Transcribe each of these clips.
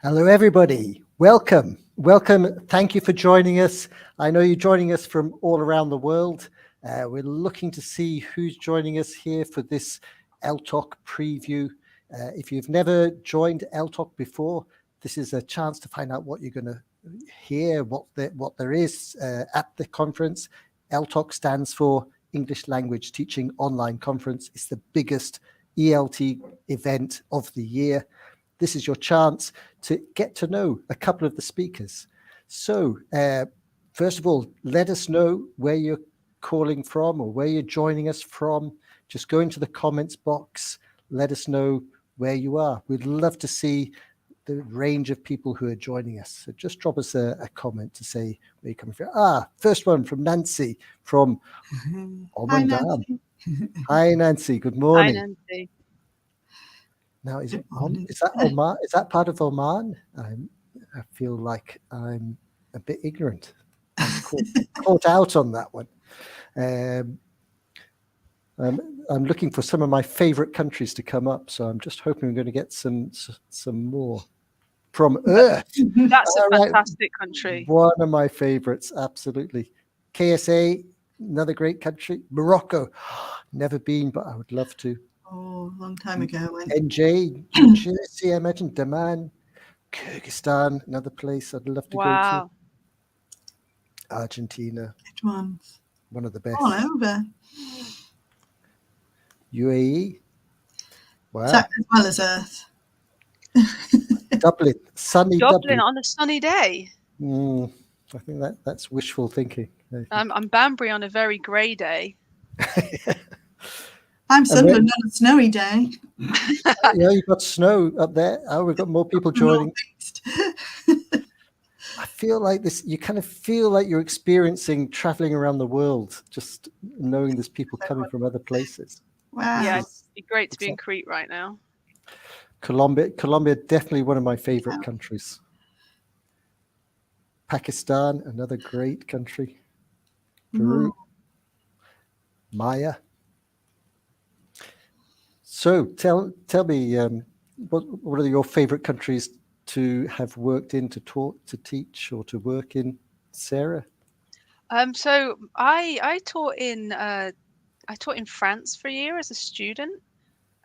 Hello, everybody. Welcome. Welcome. Thank you for joining us. I know you're joining us from all around the world. We're looking to see who's joining us here for this ELTOC preview. If you've never joined ELTOC before, this is a chance to find out what you're going to hear, what there is at the conference. ELTOC stands for English Language Teaching Online Conference. It's the biggest ELT event of the year. This is your chance to get to know a couple of the speakers. So first of all, let us know where you're calling from or where you're joining us from. Just go into the comments box. Let us know where you are. We'd love to see the range of people who are joining us. So just drop us a comment to say where you're coming from. First one from Nancy from Hi, Nancy. Hi, Nancy. Good morning. Hi, Nancy. Now, is that Oman? Is that part of Oman? I feel like I'm a bit ignorant. I'm caught out on that one. I'm looking for some of my favorite countries to come up, so I'm just hoping we're going to get some more from Earth. That's a fantastic country. One of my favorites, absolutely. KSA, another great country. Morocco, never been, but I would love to. Oh, a long time ago. NJ, New Jersey, I imagine, Daman, Kyrgyzstan, another place I'd love to go to. Argentina. Good ones. One of the best. All over. UAE. Wow. As well as Earth. Dublin, sunny Dublin. On a sunny day. I think that's wishful thinking. I'm Banbury on a very grey day. I'm Sunderland on a snowy day. Yeah, you've got snow up there. Oh, we've got more people joining. I feel like this, you kind of feel like you're experiencing traveling around the world, just knowing there's people coming from other places. Wow. Yeah, it'd be great to be in Crete right now. Colombia, definitely one of my favorite countries. Pakistan, another great country. Peru. Maya. So tell me, what are your favorite countries to have worked in, to teach, or to work in, Sarah? So I taught in France for a year as a student.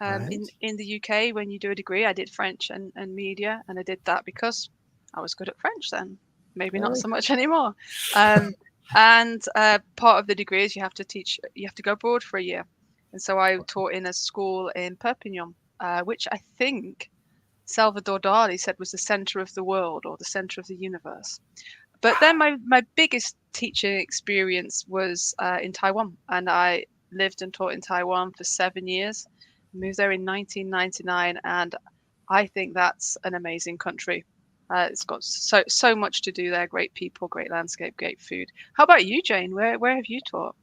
Right. In the UK, when you do a degree, I did French and media, and I did that because I was good at French then. Maybe not so much anymore. And part of the degree is you have to go abroad for a year. And so I taught in a school in Perpignan, which I think Salvador Dali said was the center of the world or the center of the universe. But then my biggest teaching experience was in Taiwan. And I lived and taught in Taiwan for 7 years. Moved there in 1999. And I think that's an amazing country. It's got so much to do there. Great people, great landscape, great food. How about you, Jane? Where have you taught?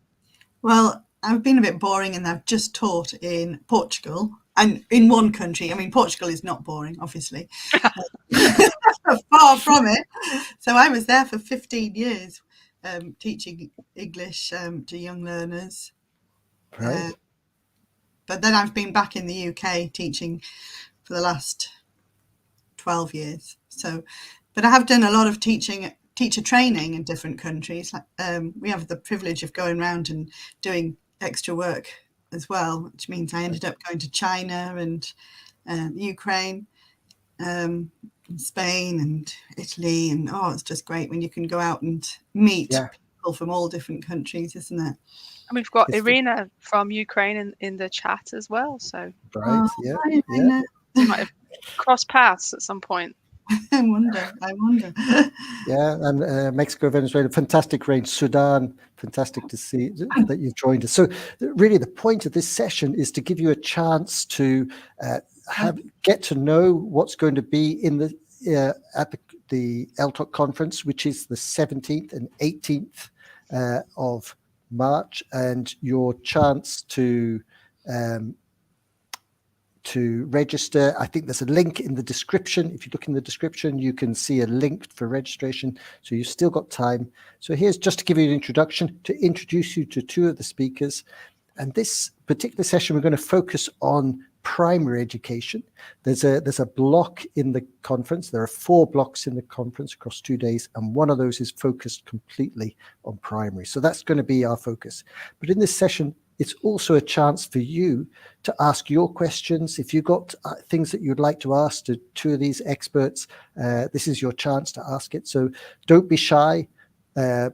Well, I've been a bit boring and I've just taught in Portugal and in one country. I mean, Portugal is not boring, obviously. Far from it. So I was there for 15 years teaching English to young learners. Right. But then I've been back in the UK teaching for the last 12 years. So, but I have done a lot of teacher training in different countries. We have the privilege of going around and doing extra work as well, which means I ended up going to China and Ukraine, and Spain and Italy, and it's just great when you can go out and meet people from all different countries, isn't it? And we've got Irina from Ukraine in the chat as well. So right, hi, you might have crossed paths at some point. I wonder. Yeah, and Mexico, Venezuela, fantastic range. Sudan, fantastic to see that you've joined us. So really the point of this session is to give you a chance to get to know what's going to be in at the ELTOC conference, which is the 17th and 18th of March, and your chance to register. I think there's a link in the description. If you look in the description, you can see a link for registration. So you've still got time. So here's just to give you an introduction, to introduce you to two of the speakers. And this particular session, we're going to focus on primary education. There's a block in the conference. There are 4 blocks in the conference across 2 days, and one of those is focused completely on primary. So that's going to be our focus. But in this session, it's also a chance for you to ask your questions. If you've got things that you'd like to ask to 2 of these experts, this is your chance to ask it. So don't be shy.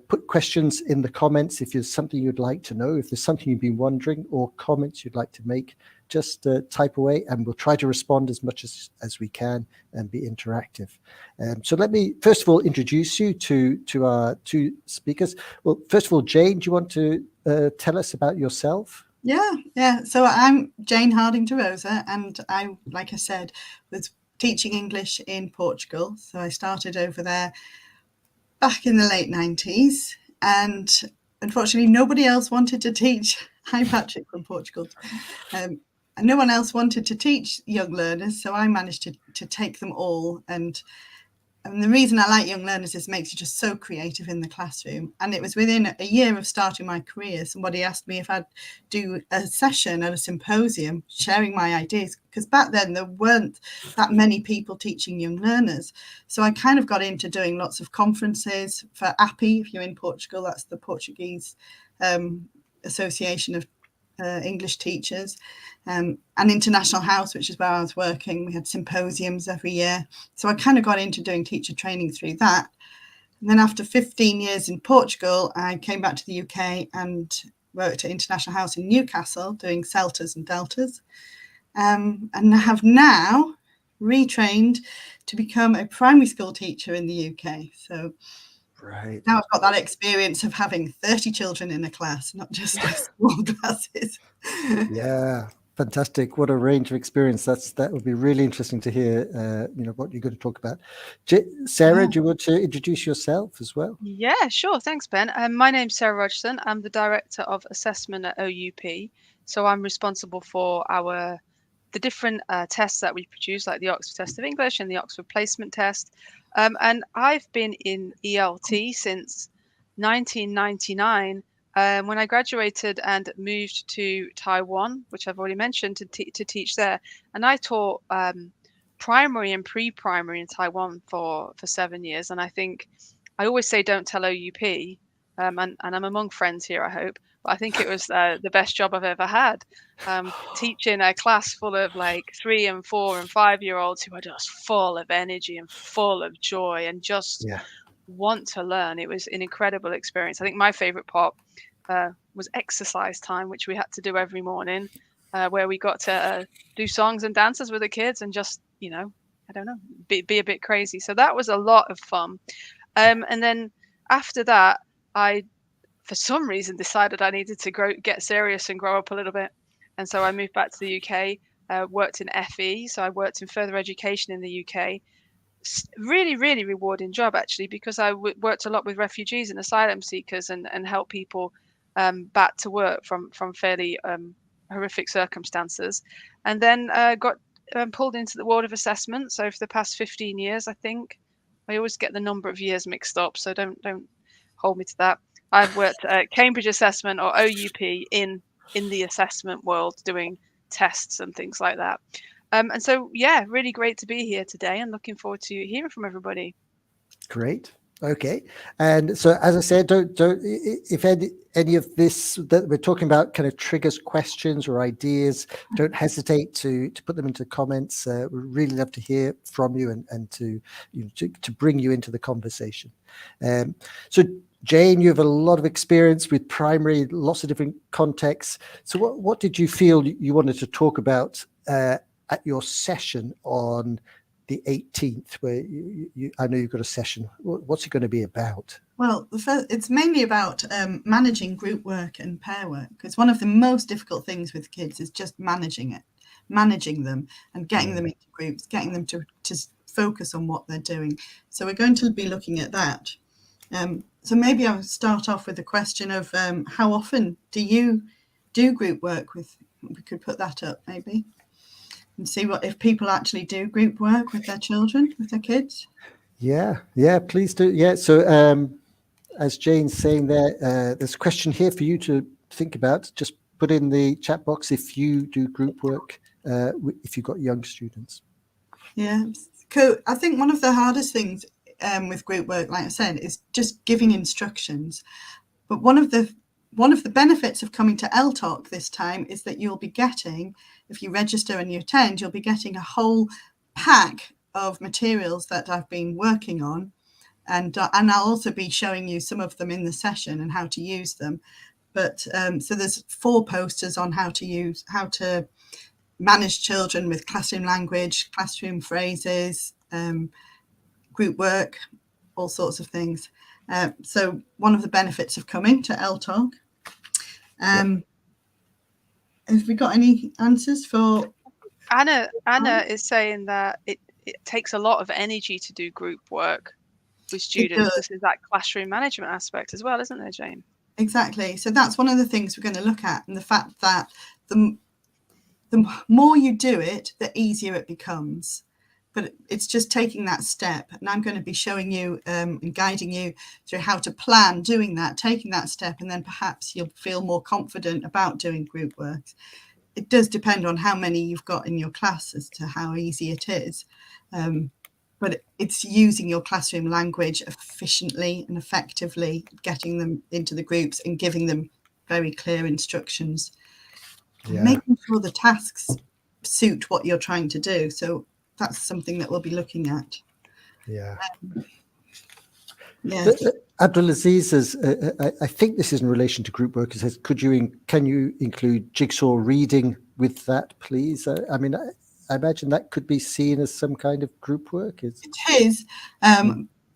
Put questions in the comments if there's something you'd like to know, if there's something you've been wondering, or comments you'd like to make. Just type away, and we'll try to respond as much as we can and be interactive. So let me first of all introduce you to our 2 speakers. Well, first of all, Jane, do you want to tell us about yourself? Yeah. So I'm Jane Harding de Rosa, and I, like I said, was teaching English in Portugal. So I started over there back in the late 90s, and unfortunately nobody else wanted to teach. Hi, Patrick from Portugal. And no one else wanted to teach young learners, so I managed to take them all. And the reason I like young learners is it makes you just so creative in the classroom. And it was within a year of starting my career, somebody asked me if I'd do a session at a symposium sharing my ideas, because back then there weren't that many people teaching young learners. So I kind of got into doing lots of conferences for API. If you're in Portugal, that's the Portuguese Association of English Teachers, and International House, which is where I was working. We had symposiums every year. So I kind of got into doing teacher training through that. And then after 15 years in Portugal, I came back to the UK and worked at International House in Newcastle doing CELTAs and DELTAs, and have now retrained to become a primary school teacher in the UK. So right now I've got that experience of having 30 children in a class, not just small classes. Yeah, fantastic. What a range of experience. That would be really interesting to hear, what you're going to talk about. Sarah, do you want to introduce yourself as well? Yeah, sure. Thanks, Ben. My name's Sarah Rogerson. I'm the Director of Assessment at OUP. So I'm responsible for the different tests that we produce, like the Oxford Test of English and the Oxford Placement Test. And I've been in ELT since 1999, when I graduated and moved to Taiwan, which I've already mentioned, to teach there. And I taught primary and pre-primary in Taiwan for 7 years. And I think I always say don't tell OUP, and I'm among friends here, I hope. But I think it was the best job I've ever had, teaching a class full of like 3 and 4 and 5-year-olds who are just full of energy and full of joy and just want to learn. It was an incredible experience. I think my favorite part was exercise time, which we had to do every morning, where we got to do songs and dances with the kids and just, I don't know, be a bit crazy. So that was a lot of fun. And then after that, I, for some reason, decided I needed to get serious and grow up a little bit. And so I moved back to the UK, worked in FE. So I worked in further education in the UK. Really, really rewarding job, actually, because I worked a lot with refugees and asylum seekers and help people back to work from fairly horrific circumstances. And then got pulled into the world of assessment. So for the past 15 years, I think. I always get the number of years mixed up, so don't hold me to that. I've worked at Cambridge Assessment, or OUP, in the assessment world, doing tests and things like that. And so, yeah, really great to be here today, and looking forward to hearing from everybody. Great. Okay. And so, as I said, don't if any of this that we're talking about kind of triggers questions or ideas, don't hesitate to put them into comments. We'd really love to hear from you and to bring you into the conversation. So, Jane, you have a lot of experience with primary, lots of different contexts. So what did you feel you wanted to talk about at your session on the 18th, where I know you've got a session? What's it going to be about? Well, it's mainly about managing group work and pair work, because one of the most difficult things with kids is just managing them and getting them into groups, getting them to focus on what they're doing. So we're going to be looking at that. So maybe I'll start off with the question of how often do you do group work with? We could put that up maybe and see if people actually do group work with their children, with their kids. Yeah, please do. Yeah, so as Jane's saying there, there's a question here for you to think about. Just put in the chat box if you do group work if you've got young students. Yeah, cool. I think one of the hardest things with group work, like I said, is just giving instructions. But one of the benefits of coming to ELTOC this time is that you'll be getting, if you register and you attend, you'll be getting a whole pack of materials that I've been working on, and I'll also be showing you some of them in the session and how to use them. But so there's 4 posters on how to manage children with classroom language, classroom phrases, group work, all sorts of things. So one of the benefits of coming to ELTOC. Have we got any answers for Anna is saying that it takes a lot of energy to do group work with students. This is that classroom management aspect as well, isn't there, Jane? Exactly. So that's one of the things we're going to look at, and the fact that the more you do it, the easier it becomes. But it's just taking that step, and I'm going to be showing you and guiding you through how to plan doing that, taking that step, and then perhaps you'll feel more confident about doing group work. It does depend on how many you've got in your class as to how easy it is. But it's using your classroom language efficiently and effectively, getting them into the groups and giving them very clear instructions, and making sure the tasks suit what you're trying to do. So that's something that we'll be looking at. Yeah. Yes. Abdulaziz says, I think this is in relation to group work. It says, can you include jigsaw reading with that, please? I mean, I imagine that could be seen as some kind of group work. It is,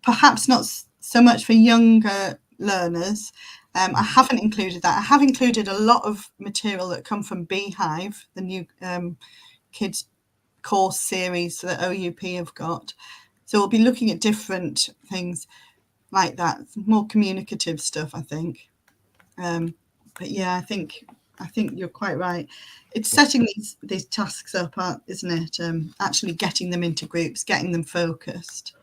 perhaps not so much for younger learners. I haven't included that. I have included a lot of material that come from Beehive, the new kids course series that OUP have got. So we'll be looking at different things like that, more communicative stuff, I think. But yeah, I think you're quite right. It's setting these tasks up, isn't it? Actually getting them into groups, getting them focused.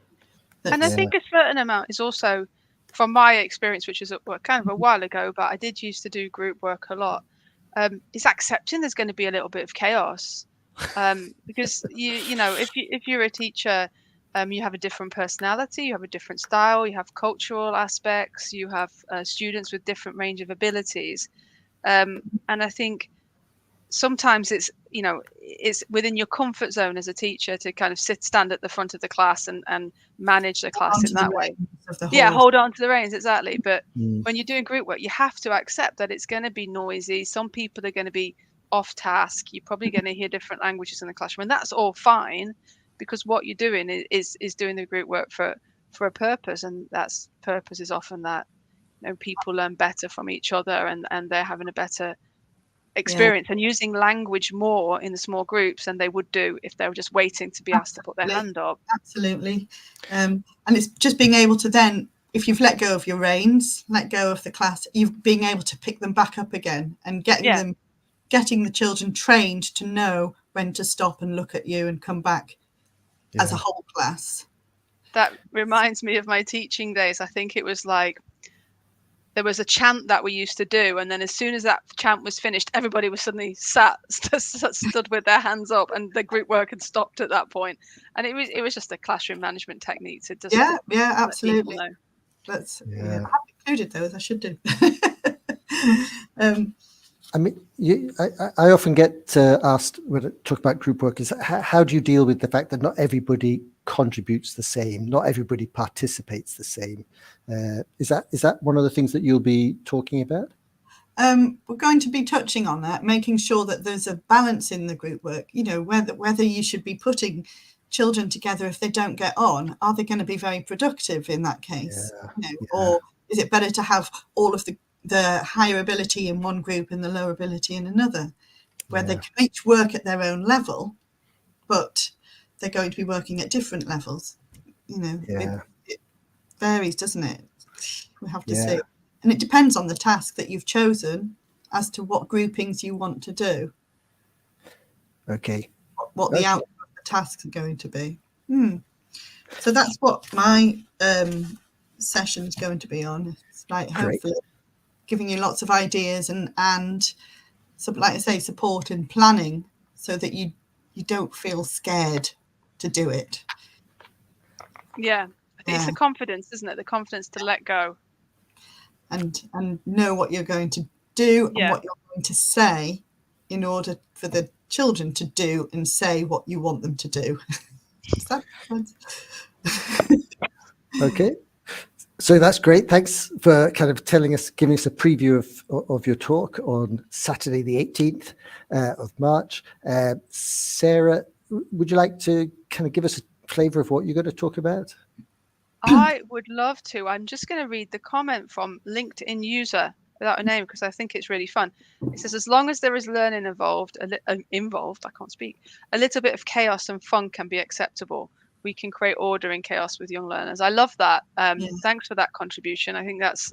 And I think a certain amount is also, from my experience, which is kind of a while ago, but I did used to do group work a lot, is accepting there's going to be a little bit of chaos. Because you know, if you're a teacher, you have a different personality, you have a different style, you have cultural aspects, you have students with different range of abilities, and I think sometimes it's within your comfort zone as a teacher to kind of stand at the front of the class and manage the class in that way. Hold on to the reins, exactly. But when you're doing group work, you have to accept that it's going to be noisy. Some people are going to be off task. You're probably going to hear different languages in the classroom, and that's all fine, because what you're doing is doing the group work for a purpose, and that's purpose is often that people learn better from each other, and they're having a better experience and using language more in the small groups than they would do if they were just waiting to be asked to put their hand up. Absolutely. And it's just being able to then, if you've let go of your reins, let go of the class, you've being able to pick them back up again and getting the children trained to know when to stop and look at you and come back as a whole class. That reminds me of my teaching days. I think it was like there was a chant that we used to do, and then as soon as that chant was finished, everybody was suddenly stood with their hands up, and the group work had stopped at that point. And it was just a classroom management technique to just absolutely. That's I haven't included those. I should do. I mean, I often get asked when I talk about group work is how do you deal with the fact that not everybody contributes the same, not everybody participates the same? Is that one of the things that you'll be talking about? We're going to be touching on that, making sure that there's a balance in the group work. Whether you should be putting children together if they don't get on, are they going to be very productive in that case? Or is it better to have all of the higher ability in one group and the lower ability in another, where they can each work at their own level, but they're going to be working at different levels? It varies, doesn't it? We have to see. And it depends on the task that you've chosen as to what groupings you want to do. Okay. What the outcome of the tasks are going to be. So that's what my session's going to be on. It's like hopefully giving you lots of ideas and so, like I say, support in planning so that you don't feel scared to do it. Yeah, I think it's the confidence, isn't it? The confidence to let go. And know what you're going to do and Yeah. what you're going to say in order for the children to do and say what you want them to do. Does that make sense? Okay. So that's great. Thanks for kind of giving us a preview of your talk on Saturday, the 18th of March. Sarah, would you like to kind of give us a flavour of what you're going to talk about? I would love to. I'm just going to read the comment from LinkedIn user without a name because I think it's really fun. It says, as long as there is learning involved, I can't speak, a little bit of chaos and fun can be acceptable. We can create order in chaos with young learners. I love that. Thanks for that contribution. I think that's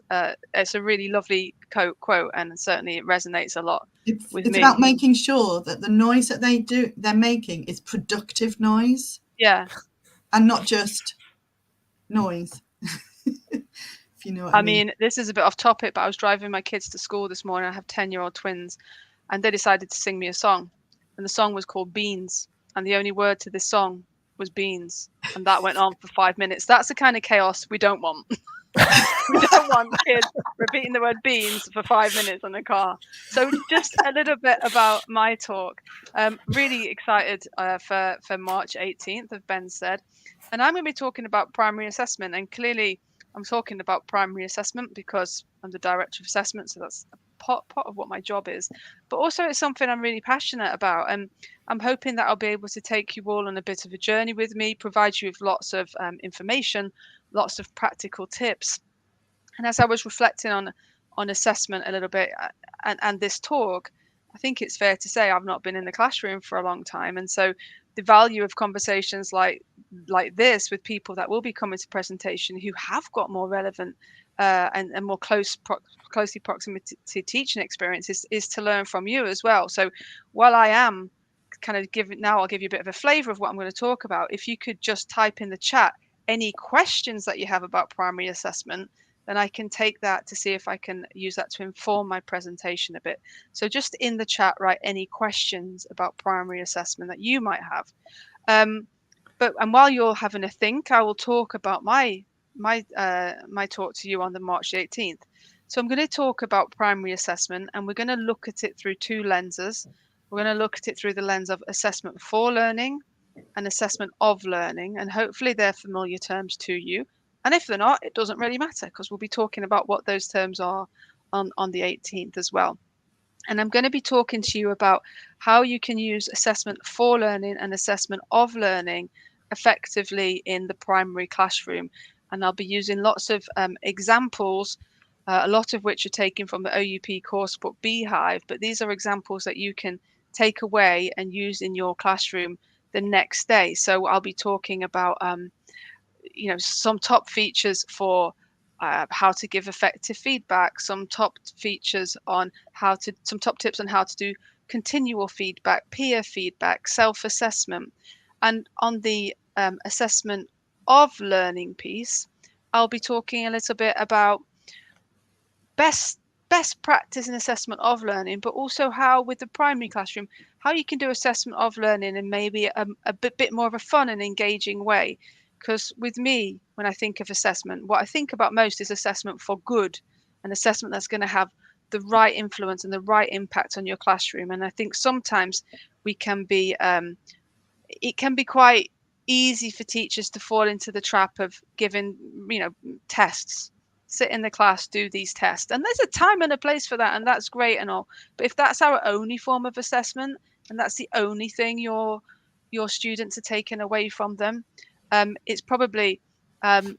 it's a really lovely quote, and certainly it resonates a lot with me. It's about making sure that the noise that they're making is productive noise. Yeah. And not just noise. If you know what I mean. I mean, this is a bit off topic, but I was driving my kids to school this morning. I have 10-year-old twins, and they decided to sing me a song, and the song was called Beans, and the only word to this song was beans, and that went on for 5 minutes. That's the kind of chaos we don't want. We don't want kids repeating the word beans for 5 minutes in the car. So just a little bit about my talk. Really excited for March 18th, as Ben said, and I'm going to be talking about primary assessment, and clearly I'm talking about primary assessment because I'm the director of assessment, so that's a part of what my job is. But also it's something I'm really passionate about, and I'm hoping that I'll be able to take you all on a bit of a journey with me, provide you with lots of information, lots of practical tips. And as I was reflecting on assessment a little bit and this talk, I think it's fair to say I've not been in the classroom for a long time, and so the value of conversations like this with people that will be coming to presentation who have got more relevant and more closely proximity to teaching experience is to learn from you as well. So while I am kind of I'll give you a bit of a flavor of what I'm going to talk about. If you could just type in the chat any questions that you have about primary assessment, then I can take that to see if I can use that to inform my presentation a bit. So just in the chat, write any questions about primary assessment that you might have. And while you're having a think, I will talk about my talk to you on the March 18th. So I'm going to talk about primary assessment, and we're going to look at it through two lenses. We're going to look at it through the lens of assessment for learning and assessment of learning, and hopefully they're familiar terms to you. And if they're not, it doesn't really matter because we'll be talking about what those terms are on the 18th as well. And I'm going to be talking to you about how you can use assessment for learning and assessment of learning effectively in the primary classroom. And I'll be using lots of examples, a lot of which are taken from the OUP coursebook Beehive, but these are examples that you can take away and use in your classroom the next day. So I'll be talking about some top features for how to give effective feedback, some top tips on how to do continual feedback, peer feedback, self-assessment. And on the assessment of learning piece, I'll be talking a little bit about best practice in assessment of learning, but also how with the primary classroom, how you can do assessment of learning in maybe a bit more of a fun and engaging way. Because with me, when I think of assessment, what I think about most is assessment for good, an assessment that's going to have the right influence and the right impact on your classroom. And I think sometimes it can be quite easy for teachers to fall into the trap of giving, tests. Sit in the class, do these tests. And there's a time and a place for that, and that's great and all. But if that's our only form of assessment, and that's the only thing your students are taking away from them, it's probably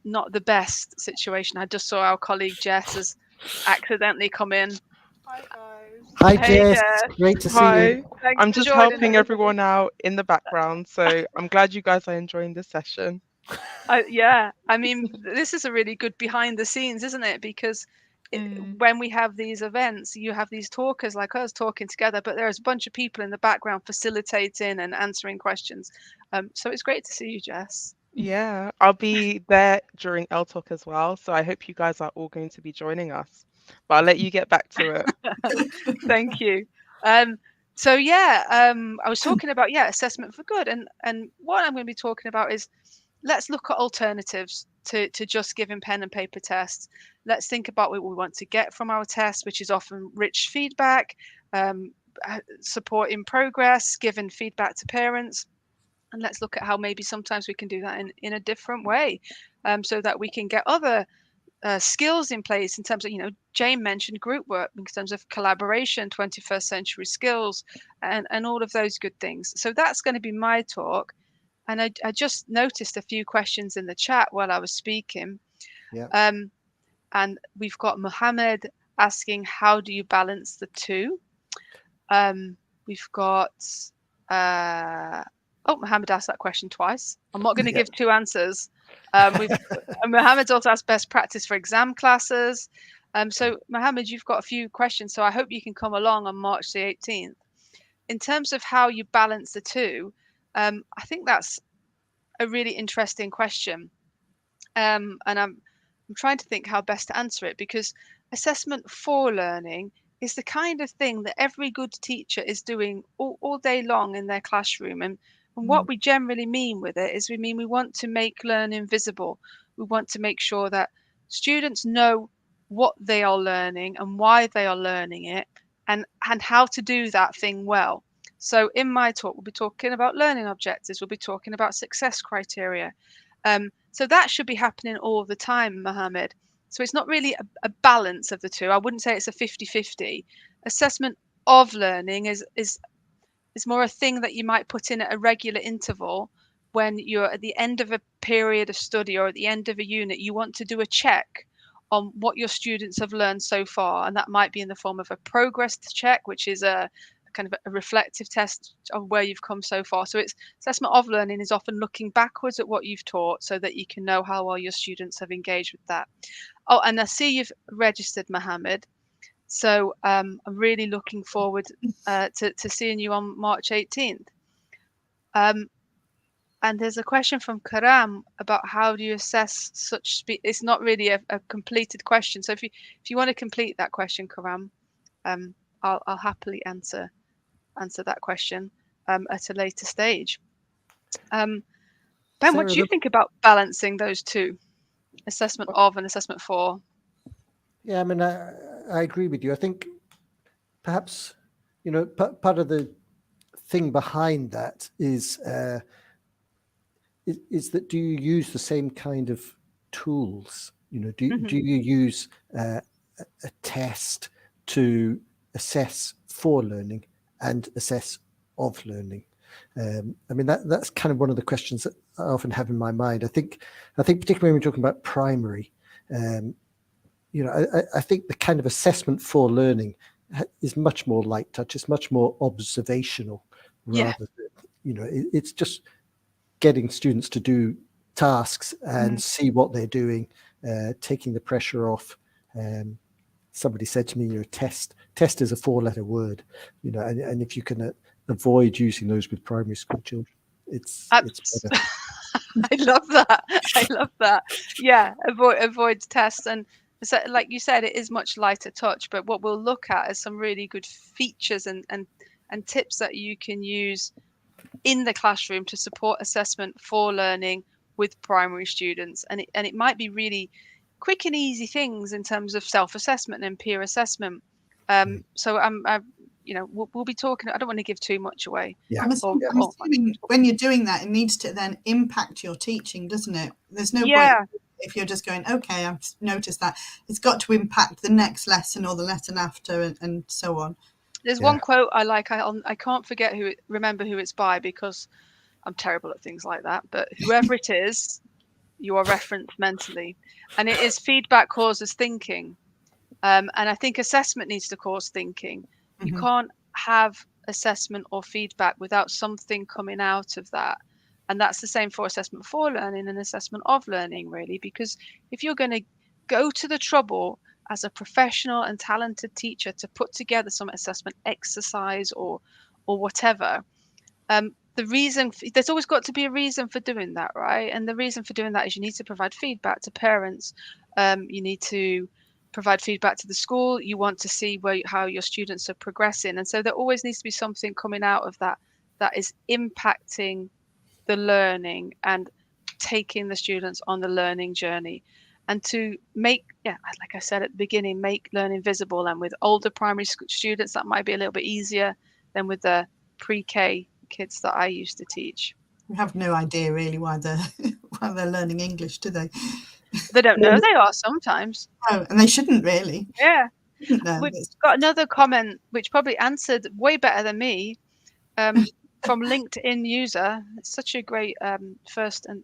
not the best situation. I just saw our colleague Jess has accidentally come in. Hi guys. Hi, Hey, Jess. Jess. Great to see Hi. you. Thanks I'm for just joining helping us. everyone out in the background, so I'm glad you guys are enjoying this session. Yeah, I mean, this is a really good behind the scenes, isn't it? Because when we have these events, you have these talkers like us talking together, but there's a bunch of people in the background facilitating and answering questions. So it's great to see you, Jess. Yeah, I'll be there during ELTOC as well, so I hope you guys are all going to be joining us. But I'll let you get back to it. Thank you. So yeah, I was talking about assessment for good, and what I'm going to be talking about is let's look at alternatives to just giving pen and paper tests. Let's think about what we want to get from our tests, which is often rich feedback, support in progress, giving feedback to parents, and let's look at how maybe sometimes we can do that in a different way, so that we can get other skills in place in terms of, Jane mentioned group work in terms of collaboration, 21st century skills, and all of those good things. So that's going to be my talk. And I just noticed a few questions in the chat while I was speaking. Yeah. And we've got Mohammed asking, how do you balance the two? We've got, Mohammed asked that question twice. I'm not going to give two answers. Mohammed's also asked best practice for exam classes. So Mohammed, you've got a few questions, so I hope you can come along on March the 18th. In terms of how you balance the two, I think that's a really interesting question. And I'm trying to think how best to answer it, because assessment for learning is the kind of thing that every good teacher is doing all day long in their classroom. And what we generally mean with it is we want to make learning visible. We want to make sure that students know what they are learning and why they are learning it, and how to do that thing well. So in my talk, we'll be talking about learning objectives. We'll be talking about success criteria. So that should be happening all the time, Mohammed. So it's not really a balance of the two. I wouldn't say it's a 50-50. Assessment of learning is more a thing that you might put in at a regular interval when you're at the end of a period of study or at the end of a unit. You want to do a check on what your students have learned so far, and that might be in the form of a progress check, which is a kind of a reflective test of where you've come so far. So it's assessment of learning is often looking backwards at what you've taught so that you can know how well your students have engaged with that. Oh, and I see you've registered, Mohammed. So I'm really looking forward to seeing you on March 18th. And there's a question from Karam about how do you assess such speed. It's not really a completed question. So if you want to complete that question, Karam, I'll happily answer that question at a later stage. Ben, Sarah, what do you think about balancing those two, assessment of and assessment for? Yeah, I mean, I agree with you. I think perhaps, part of the thing behind that is that do you use the same kind of tools? Do you use a test to assess for learning and assess of learning? I mean, that's kind of one of the questions that I often have in my mind. I think particularly when we're talking about primary, I think the kind of assessment for learning is much more light touch. It's much more observational rather than, it's just getting students to do tasks and see what they're doing, taking the pressure off. Somebody said to me, test is a 4-letter word, and if you can avoid using those with primary school children, it's better. I love that. Yeah, avoid tests. And so, like you said, it is much lighter touch, but what we'll look at is some really good features and tips that you can use in the classroom to support assessment for learning with primary students. And it might be really quick and easy things in terms of self-assessment and peer assessment. So we'll be talking. I don't want to give too much away. Yeah. I'm assuming when you're doing that, it needs to then impact your teaching, doesn't it? There's no point if you're just going, okay, I've noticed that. It's got to impact the next lesson or the lesson after, and so on. There's one quote I like. I can't remember who it's by because I'm terrible at things like that. But whoever it is, you are referenced mentally, and it is feedback causes thinking. And I think assessment needs to cause thinking. You can't have assessment or feedback without something coming out of that. And that's the same for assessment for learning and assessment of learning, really, because if you're going to go to the trouble as a professional and talented teacher to put together some assessment exercise or whatever, there's always got to be a reason for doing that, right? And the reason for doing that is you need to provide feedback to parents. You need to provide feedback to the school. You want to see how your students are progressing. And so there always needs to be something coming out of that is impacting the learning and taking the students on the learning journey. And to make, like I said at the beginning, make learning visible. And with older primary students, that might be a little bit easier than with the pre-K kids that I used to teach. We have no idea really why they're learning English, do they? They don't know they are sometimes. Oh, and they shouldn't really. Yeah. No, We've got another comment which probably answered way better than me, from LinkedIn user. It's such a great first name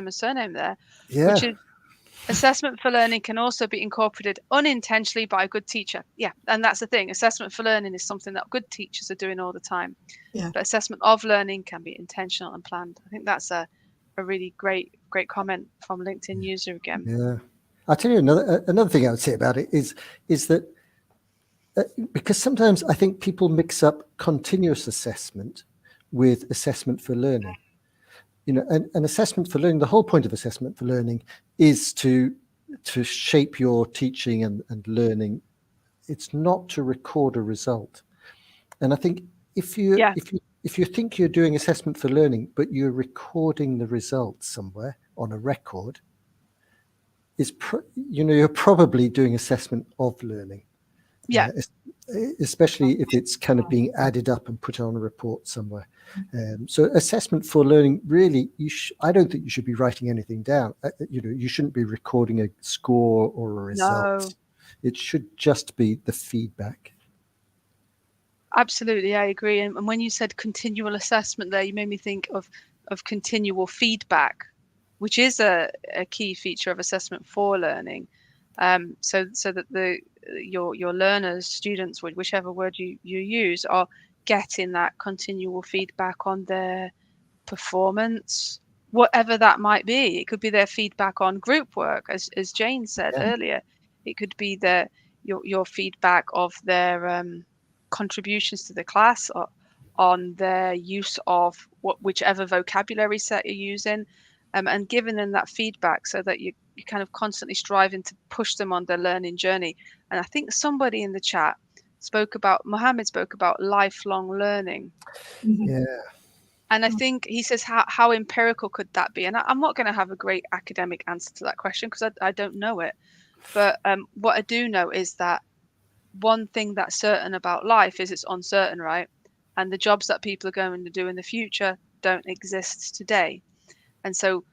and surname there, which is assessment for learning can also be incorporated unintentionally by a good teacher. Yeah, and that's the thing. Assessment for learning is something that good teachers are doing all the time. Yeah. But assessment of learning can be intentional and planned. I think that's a really great comment from LinkedIn user again. Yeah. I'll tell you another thing I would say about it is that because sometimes I think people mix up continuous assessment with assessment for learning. An assessment for learning, the whole point of assessment for learning is to shape your teaching and learning. It's not to record a result. And I think if you think you're doing assessment for learning, but you're recording the results somewhere on a record, you're probably doing assessment of learning. Yeah. Especially if it's kind of being added up and put on a report somewhere. So assessment for learning, really, I don't think you should be writing anything down. You shouldn't be recording a score or a result. No. It should just be the feedback. Absolutely, I agree. And when you said continual assessment there, you made me think of continual feedback, which is a key feature of assessment for learning. So that your learners, students, whichever word you use, are getting that continual feedback on their performance, whatever that might be. It could be their feedback on group work, as Jane said earlier. It could be your feedback of their contributions to the class, or on their use of whichever vocabulary set you're using, and giving them that feedback so that you're kind of constantly striving to push them on their learning journey. And I think somebody in the chat Mohammed spoke about lifelong learning. Yeah. And I think he says, how empirical could that be? And I'm not going to have a great academic answer to that question because I don't know it. But what I do know is that one thing that's certain about life is it's uncertain, right? And the jobs that people are going to do in the future don't exist today. And so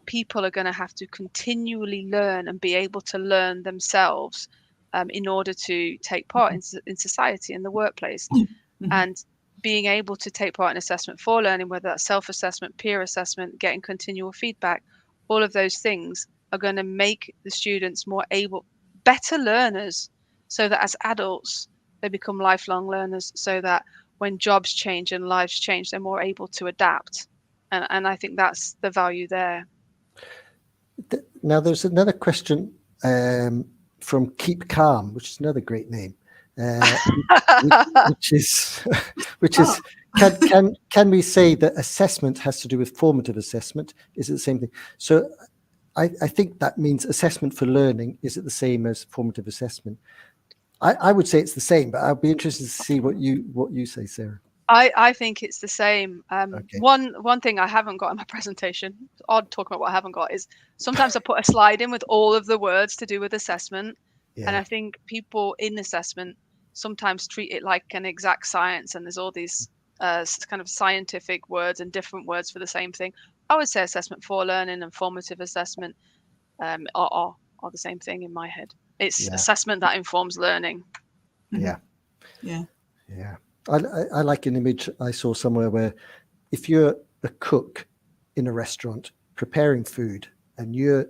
people are going to have to continually learn and be able to learn themselves in order to take part in society, in the workplace. And being able to take part in assessment for learning, whether that's self-assessment, peer assessment, getting continual feedback, all of those things are going to make the students better learners, so that as adults, they become lifelong learners, so that when jobs change and lives change, they're more able to adapt. And I think that's the value there. Now, there's another question from Keep Calm, which is another great name, which is can we say that assessment has to do with formative assessment? Is it the same thing? So I think that means assessment for learning. Is it the same as formative assessment? I would say it's the same, but I'd be interested to see what you say, Sarah. I think it's the same. Okay. One thing I haven't got in my presentation, it's odd talking about what I haven't got, is sometimes I put a slide in with all of the words to do with assessment. Yeah. And I think people in assessment sometimes treat it like an exact science, and there's all these kind of scientific words and different words for the same thing. I would say assessment for learning and formative assessment are the same thing in my head. It's assessment that informs learning. Yeah. Yeah. Yeah. I like an image I saw somewhere where if you're a cook in a restaurant preparing food and you're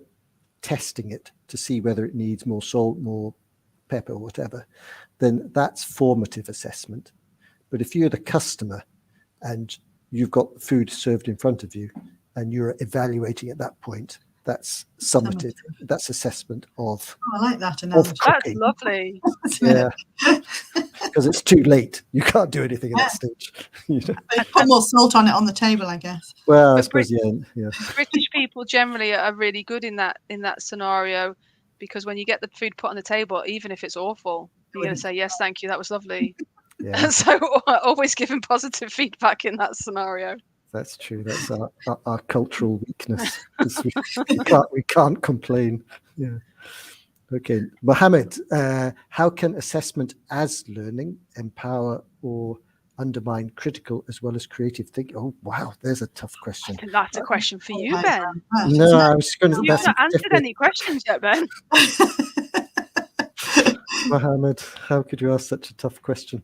testing it to see whether it needs more salt, more pepper, or whatever, then that's formative assessment. But if you're the customer and you've got food served in front of you and you're evaluating at that point, that's summative. That's assessment of. Oh, I like that analogy. That's lovely. Yeah, because it's too late. You can't do anything at that stage. They put more salt on it on the table, I guess. Well, I suppose, yeah. British people generally are really good in that scenario. because when you get the food put on the table, even if it's awful, you're going to say, yes, thank you, that was lovely. Yeah, So always giving positive feedback in that scenario. that's true. That's our cultural weakness. We can't complain. Yeah. Okay, Mohammed, how can assessment as learning empower or undermine critical as well as creative thinking? Oh, wow, there's a tough question. I think that's a question for you, Oh, Ben. No, I was going to. You've That's not answered definitely any questions yet, Ben. Mohammed. How could you ask such a tough question?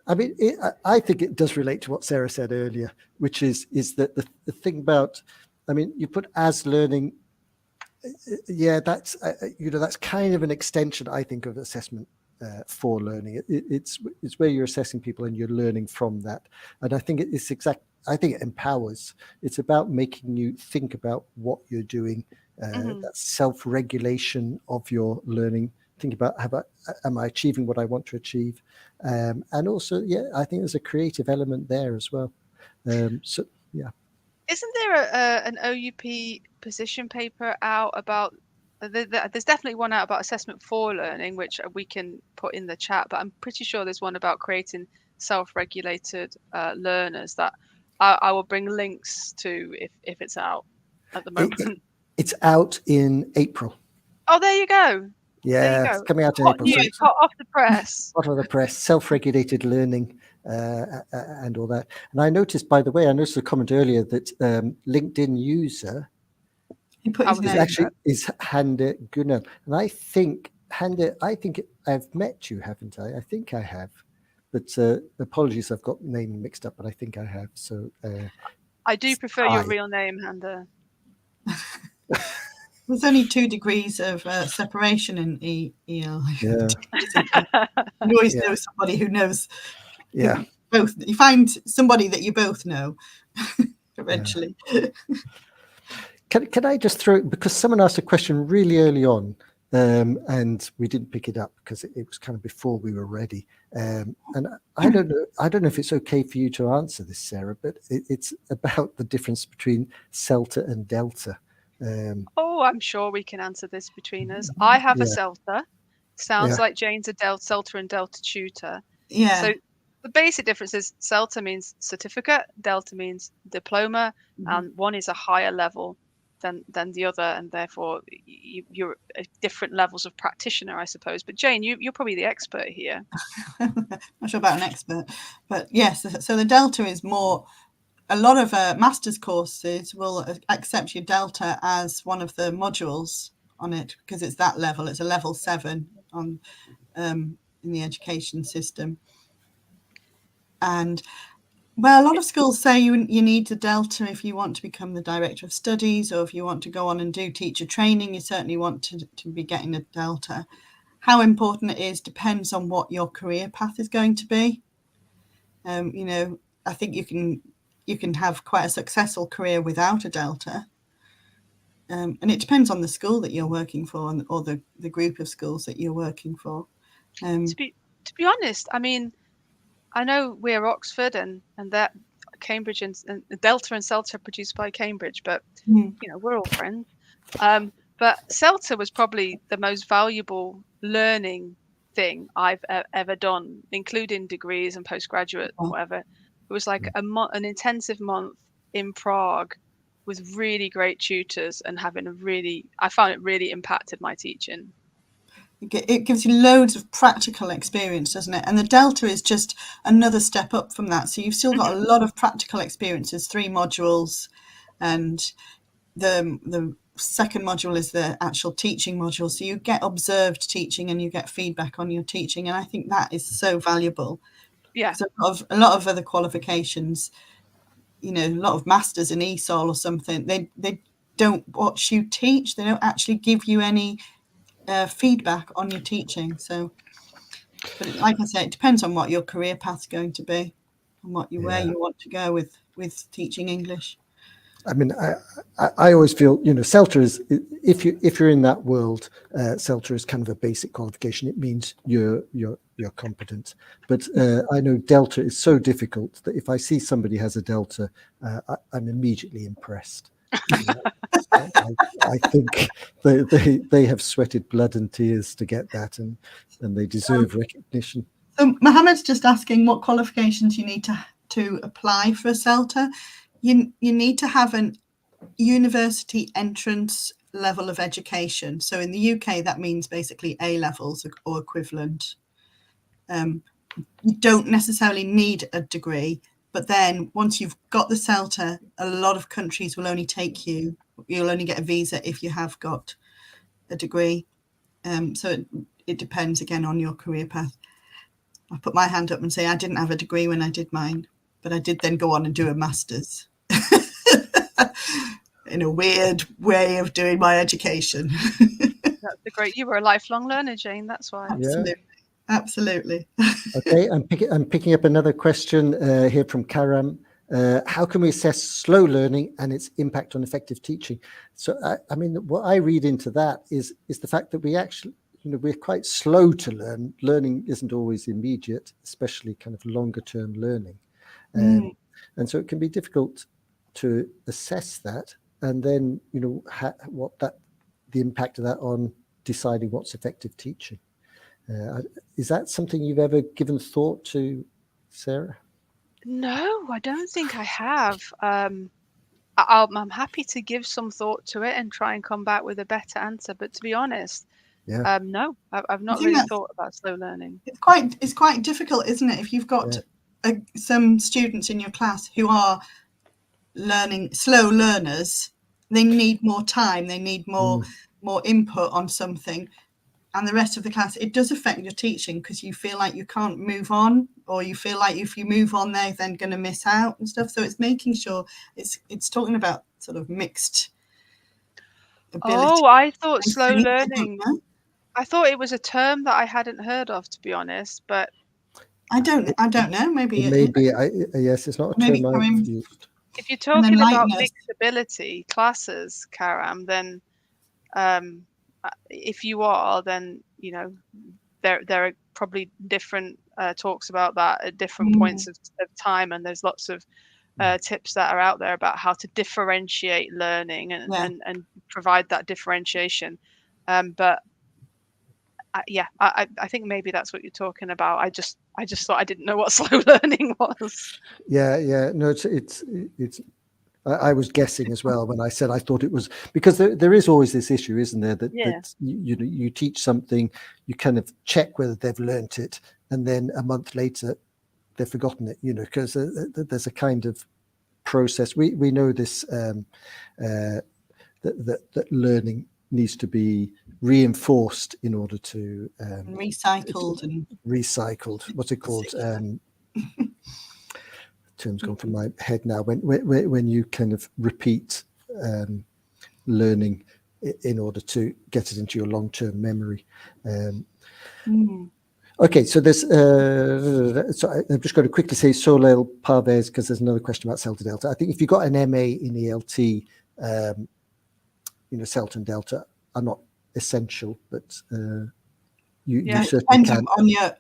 I mean, I think it does relate to what Sarah said earlier, which is that the thing about, I mean, you put as learning. Yeah, that's that's kind of an extension, I think, of assessment for learning. It's where you're assessing people and you're learning from that. And I think it's I think it empowers. It's about making you think about what you're doing. That self-regulation of your learning. Think about am I achieving what I want to achieve, and also, yeah, I think there's a creative element there as well. So yeah. Isn't there an OUP position paper out about? There's definitely one out about assessment for learning, which we can put in the chat. But I'm pretty sure there's one about creating self-regulated learners that I will bring links to if it's out at the moment. It's out in April. Oh, there you go. Yeah, it's coming out in Hot April. So news, hot off the press. hot off the press, self-regulated learning and all that. And I noticed a comment earlier that LinkedIn user He put his name. is Hande Gunnar. And I think, Hande, I've met you, haven't I? I think I have. But apologies, I've got name mixed up, but I think I have. So I do prefer your real name, Hande. There's only 2 degrees of separation in EL. Yeah. You always know somebody who knows. Yeah. Both. You find somebody that you both know eventually. Yeah. Can I just throw, because someone asked a question really early on, and we didn't pick it up because it was kind of before we were ready. And I don't know if it's okay for you to answer this, Sarah, but it's about the difference between CELTA and Delta. I'm sure we can answer this between us. I have a CELTA. Sounds like Jane's a CELTA and Delta tutor. Yeah. So the basic difference is CELTA means certificate, Delta means diploma, and one is a higher level than the other, and therefore you're at different levels of practitioner, I suppose. But Jane, you're probably the expert here. Not sure about an expert, but yes. So the Delta is more. A lot of master's courses will accept your Delta as one of the modules on it because it's that level. It's a level 7 on in the education system. And well, a lot of schools say you need the Delta if you want to become the director of studies, or if you want to go on and do teacher training, you certainly want to be getting a Delta. How important it is depends on what your career path is going to be. I think you can have quite a successful career without a Delta. And it depends on the school that you're working for or the group of schools that you're working for. To be honest, I mean, I know we're Oxford and that Cambridge and Delta and CELTA are produced by Cambridge, but we're all friends. But CELTA was probably the most valuable learning thing I've ever done, including degrees and postgraduate, whatever. It was like an intensive month in Prague with really great tutors and I found it really impacted my teaching. It gives you loads of practical experience, doesn't it? And the Delta is just another step up from that. So you've still got a lot of practical experiences, 3 modules, and the second module is the actual teaching module. So you get observed teaching and you get feedback on your teaching. And I think that is so valuable. Yeah. So a lot of other qualifications, a lot of masters in ESOL or something, they don't watch you teach. They don't actually give you any feedback on your teaching. So, but like I say, it depends on what your career path's going to be and where you want to go with teaching English. I mean, I always feel, CELTA is, if you're in that world, CELTA is kind of a basic qualification. It means you're competent. But I know Delta is so difficult that if I see somebody has a Delta, I'm immediately impressed. I think they have sweated blood and tears to get that, and they deserve recognition. So Mohammed's just asking what qualifications you need to apply for a CELTA. You need to have an university entrance level of education. So in the UK, that means basically A levels or equivalent. You don't necessarily need a degree, but then once you've got the CELTA, a lot of countries will only take you. You'll only get a visa if you have got a degree. So it depends again on your career path. I put my hand up and say I didn't have a degree when I did mine, but I did then go on and do a master's. In a weird way of doing my education. That's great. You were a lifelong learner, Jane. That's why. Absolutely. Yeah. Absolutely. Okay, I'm picking up another question here from Karam. How can we assess slow learning and its impact on effective teaching? So, I mean, what I read into that is the fact that we actually, we're quite slow to learn. Learning isn't always immediate, especially kind of longer term learning. And so it can be difficult to assess that. And then, the impact of that on deciding what's effective teaching. Is that something you've ever given thought to, Sarah? No, I don't think I have. I'm happy to give some thought to it and try and come back with a better answer. But to be honest, no, I've not really thought about slow learning. It's quite difficult, isn't it? If you've got some students in your class who are slow learners, they need more time, they need more input on something, and the rest of the class, it does affect your teaching because you feel like you can't move on, or you feel like if you move on they're then going to miss out and stuff. So it's making sure it's talking about sort of mixed ability. Oh, I thought slow learning, I thought it was a term that I hadn't heard of, to be honest, but I don't know, maybe yes, it's not a term I've used. If you're talking about mixed ability classes, Karam, then if you are, then there are probably different talks about that at different points of time, and there's lots of tips that are out there about how to differentiate learning and provide that differentiation. But I think maybe that's what you're talking about. I just thought I didn't know what slow learning was. Yeah. No, it's. I was guessing as well when I said I thought it was, because there is always this issue, isn't there? That you teach something, you kind of check whether they've learnt it, and then a month later they've forgotten it. Because there's a kind of process. We know this that learning needs to be reinforced in order to recycled. What's it called? Terms gone from my head now. When you kind of repeat learning in order to get it into your long-term memory. Okay, so there's. So I'm just going to quickly say Soleil Parvez, because there's another question about CELTA Delta. I think if you got an MA in ELT, CELTA and Delta are not essential, but you certainly can.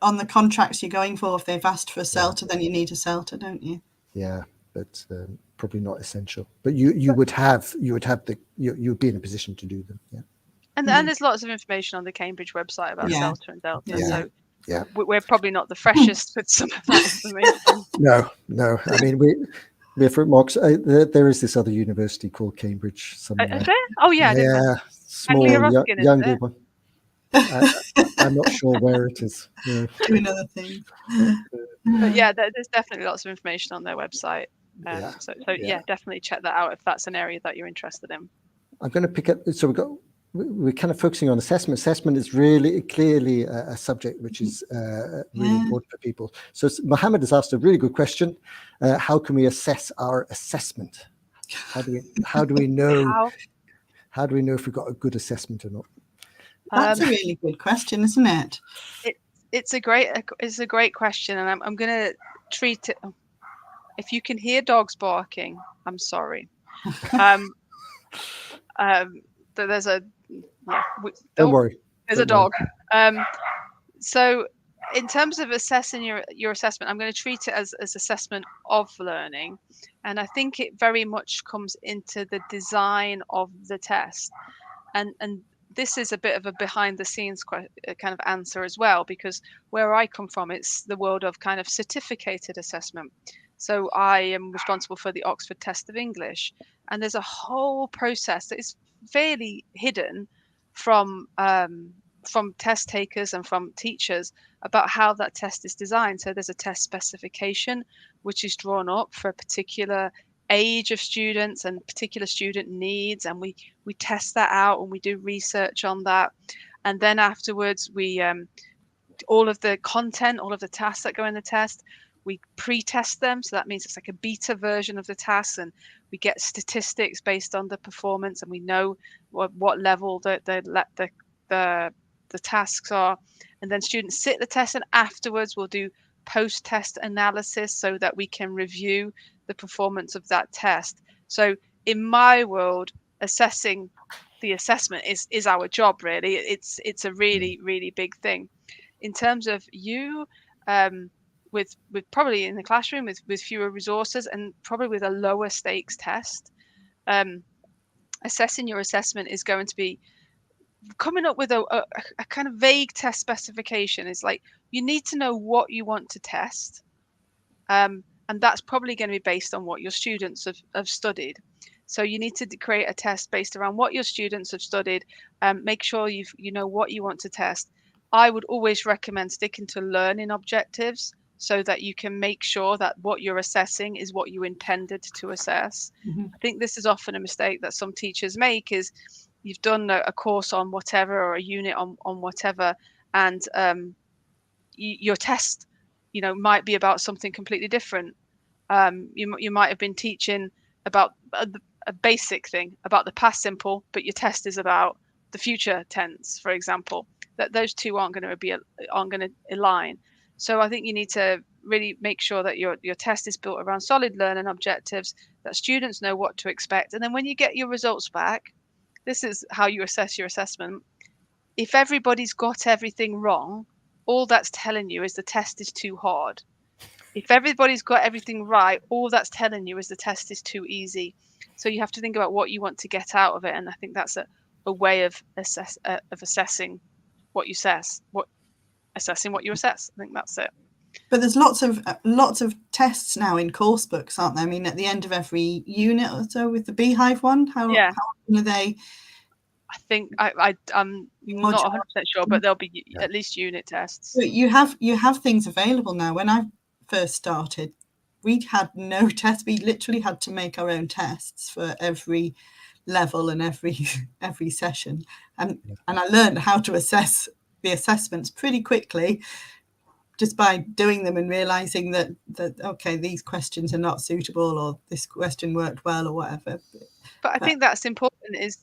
On the contracts you're going for. If they've asked for a CELTA, then you need a CELTA, don't you? Yeah, but probably not essential. But you would be in a position to do them. Yeah. And there's lots of information on the Cambridge website about CELTA and Delta. So we're probably not the freshest with some of that information. No. I mean, we're from Mox. There is this other university called Cambridge somewhere. Is there? Oh yeah. Yeah, small, younger one. I'm not sure where it is. Yeah. Doing other things. But there's definitely lots of information on their website. So definitely check that out if that's an area that you're interested in. I'm going to pick up. So we're kind of focusing on assessment. Assessment is really clearly a subject which is really important for people. So Mohammed has asked a really good question. How can we assess our assessment? How do we know? How do we know if we've got a good assessment or not? That's a really good question, isn't it? It's a great question, and I'm going to treat it. If you can hear dogs barking, I'm sorry. There's a don't worry. There's a dog. So in terms of assessing your assessment, I'm going to treat it as assessment of learning, and I think it very much comes into the design of the test, and this is a bit of a behind the scenes kind of answer as well, because where I come from, it's the world of kind of certificated assessment. So I am responsible for the Oxford Test of English, and there's a whole process that is fairly hidden from test takers and from teachers about how that test is designed. So there's a test specification which is drawn up for a particular age of students and particular student needs, and we test that out and we do research on that, and then afterwards we all of the content, all of the tasks that go in the test, we pre-test them. So that means it's like a beta version of the tasks, and we get statistics based on the performance, and we know what level the tasks are. And then students sit the test, and afterwards we'll do post-test analysis so that we can review the performance of that test. So in my world, assessing the assessment is our job, really. It's a really, really big thing. In terms of you, with probably in the classroom with fewer resources and probably with a lower stakes test, assessing your assessment is going to be coming up with a kind of vague test specification. Is like, you need to know what you want to test, and that's probably going to be based on what your students have studied. So you need to create a test based around what your students have studied. Make sure you know what you want to test. I would always recommend sticking to learning objectives so that you can make sure that what you're assessing is what you intended to assess. Mm-hmm. I think this is often a mistake that some teachers make, is you've done a course on whatever or a unit on whatever, and your test, might be about something completely different. You might have been teaching about a basic thing about the past simple, but your test is about the future tense, for example. That those two aren't going to align. So I think you need to really make sure that your test is built around solid learning objectives, that students know what to expect. And then when you get your results back, this is how you assess your assessment. If everybody's got everything wrong, all that's telling you is the test is too hard. If everybody's got everything right, all that's telling you is the test is too easy. So you have to think about what you want to get out of it. And I think that's a way of assessing what you assess, assessing what you assess. I think that's it. But there's lots of tests now in course books, aren't there? I mean, at the end of every unit or so, with the Beehive one, how often are they? I think I'm not 100% sure, but there'll be at least unit tests. But you have things available now. When I first started, we had no tests. We literally had to make our own tests for every level and every session, and I learned how to assess the assessments pretty quickly, just by doing them and realizing that okay, these questions are not suitable, or this question worked well, or whatever. But I think that's important, is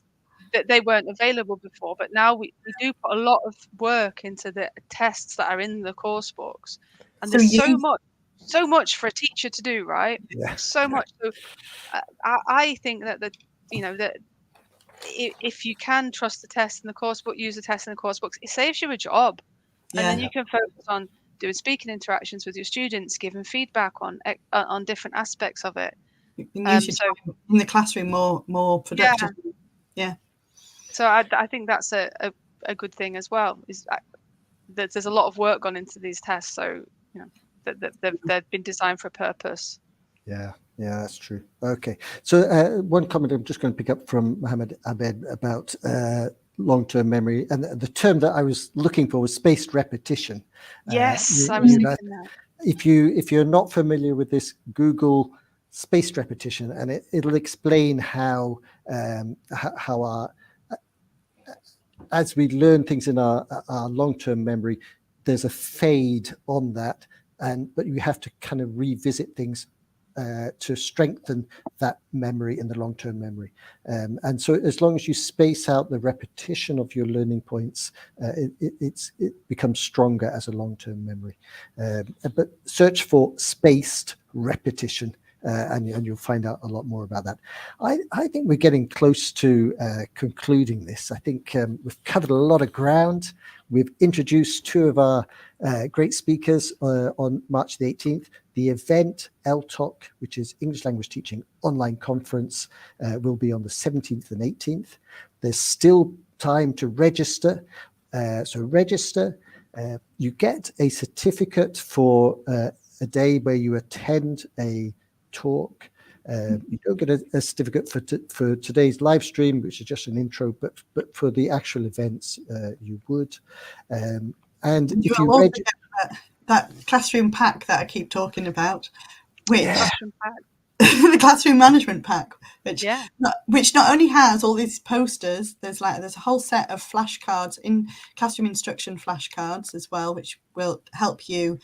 that they weren't available before, but now we do put a lot of work into the tests that are in the course books, and So there's so much for a teacher to do, right? Yeah. So much. So I think that that if you can trust the test in the course book, use the test in the course books, it saves you a job. And then you can focus on doing speaking interactions with your students, giving feedback on different aspects of it. You can use your time in the classroom more productively. Yeah. So I think that's a good thing as well, is that there's a lot of work gone into these tests. So they've been designed for a purpose. Yeah, that's true. Okay, so one comment I'm just going to pick up from Mohammed Abed about long-term memory, and the term that I was looking for was spaced repetition. Yes, I was thinking that. If you're not familiar with this, Google spaced repetition, and it'll explain how our as we learn things in our long-term memory, there's a fade on that, but you have to kind of revisit things to strengthen that memory in the long-term memory. And so as long as you space out the repetition of your learning points, it becomes stronger as a long-term memory. But search for spaced repetition, and you'll find out a lot more about that. I think we're getting close to concluding this. I think we've covered a lot of ground. We've introduced two of our great speakers on March the 18th. The event, ELTOC, which is English Language Teaching Online Conference, will be on the 17th and 18th. There's still time to register. So register. You get a certificate for a day where you attend a talk. You don't get a certificate for today's live stream, which is just an intro, but for the actual events, you would. And if you also get that classroom pack that I keep talking about, which the classroom management pack, which not only has all these posters, there's a whole set of flashcards, in classroom instruction flashcards as well, which will help you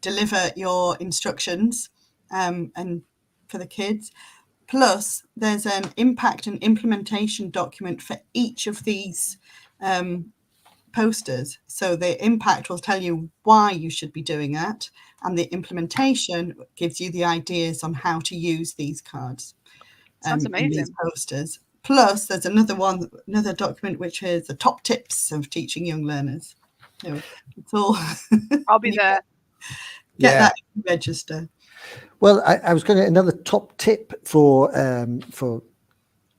deliver your instructions and for the kids. Plus, there's an impact and implementation document for each of these posters. So the impact will tell you why you should be doing that, and the implementation gives you the ideas on how to use these cards. Sounds amazing. These posters. Plus, there's another document which is the top tips of teaching young learners. So it's all. I'll be there. Get that register. Well, I was going to another top tip for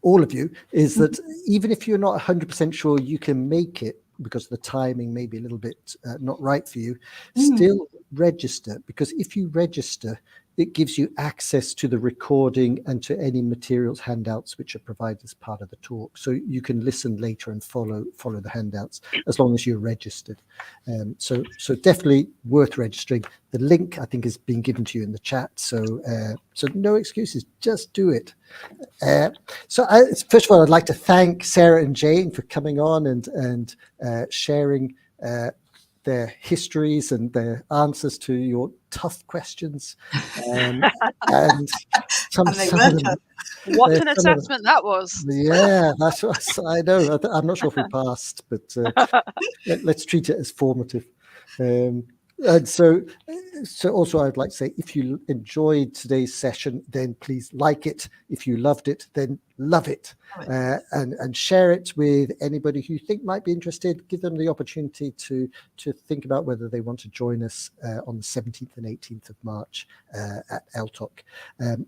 all of you is that even if you're not 100% sure you can make it because the timing may be a little bit not right for you, still register, because if you register, it gives you access to the recording and to any materials, handouts which are provided as part of the talk. So you can listen later and follow the handouts as long as you're registered. So definitely worth registering. The link, I think, has been given to you in the chat. So no excuses, just do it. First of all, I'd like to thank Sarah and Jane for coming on and sharing their histories and their answers to your tough questions. And some of them, what an assessment that was. Yeah, that's what I know. I'm not sure if we passed, but let's treat it as formative. And so also I'd like to say, if you enjoyed today's session, then please like it. If you loved it, then love it, and share it with anybody who you think might be interested. Give them the opportunity to think about whether they want to join us on the 17th and 18th of March at ELTOC.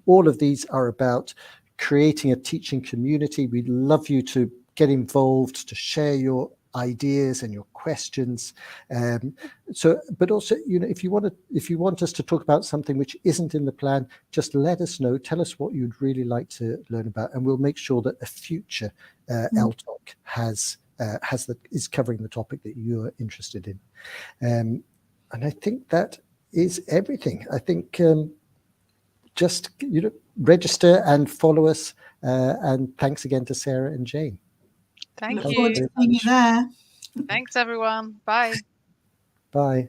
All of these are about creating a teaching community. We'd love you to get involved, to share your ideas and your questions. But also, if you want us to talk about something which isn't in the plan, just let us know. Tell us what you'd really like to learn about, and we'll make sure that a future ELTOC is covering the topic that you're interested in. And I think that is everything. I think just register and follow us. And thanks again to Sarah and Jane. Thank you. Look forward to seeing you there. Thanks, everyone. Bye. Bye.